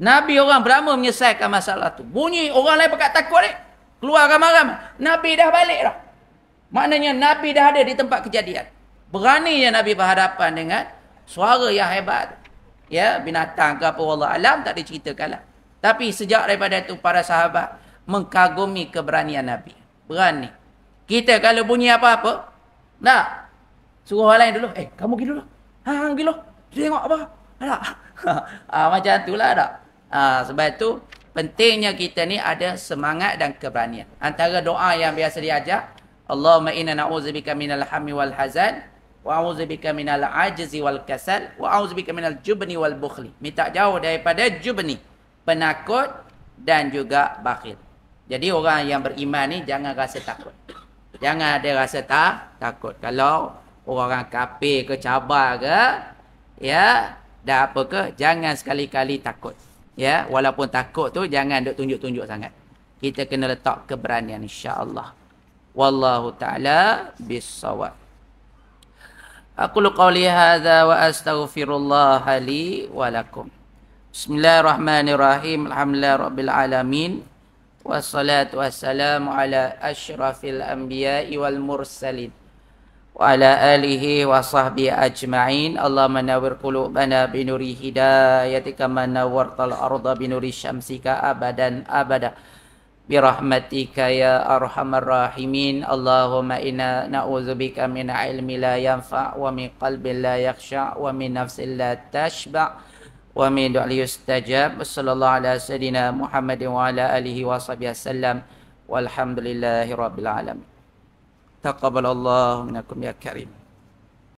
Nabi orang pertama menyelesaikan masalah tu. Bunyi orang lain pakat takut ni. Keluar ramai-ramai. Nabi dah balik dah. Maknanya Nabi dah ada di tempat kejadian. Beraninya Nabi berhadapan dengan suara yang hebat. Ya, binatang ke apa, wallah alam, tak diceritakan lah. Tapi sejak daripada itu para sahabat mengagumi keberanian Nabi. Berani. Kita kalau bunyi apa-apa, suruh orang lain dulu. Kamu pergi dulu. Hang pergi dulu. Tengok apa. Macam itulah tak. Sebab itu pentingnya kita ni ada semangat dan keberanian. Antara doa yang biasa diajar, Allahumma inna na'udzubika minal hammi wal hazan wa a'udzubika minal ajzi wal kasal wa a'udzubika minal jubni wal bukhli. Minta jauh daripada jubni, penakut dan juga bakhil. Jadi orang yang beriman ni jangan rasa takut. Jangan ada rasa takut. Kalau orang kafir ke, cabar ke, ya, dah apa ke, jangan sekali-kali takut. Ya, walaupun takut tu jangan duk tunjuk-tunjuk sangat. Kita kena letak keberanian insya-Allah. Wallahu taala bis-shawab. Aqulu qawli hadza wa astaghfirullah li wa lakum. Bismillahirrahmanirrahim. Alhamdulillahirabbil alamin. Wassalatu wassalamu ala asyrafil anbiya'i wal mursalin wa ala alihi wa sahbihi ajma'in. Allahumma nawwir qulubana binuri hidayatika man nawwartal arda binuri syamsika abadan abada birahmatika ya arhamar rahimin. Allahumma inna na'udzubika min ilmi la yanfa' wa min qalbin la yakhsha' wa min nafsin la tashba' wa min du'li yustajab. Sallallahu ala sayyidina Muhammadin wa ala alihi wa sahbihi wasallam walhamdulillahi rabbil alamin. Taqabbalallahu minkum ya karim.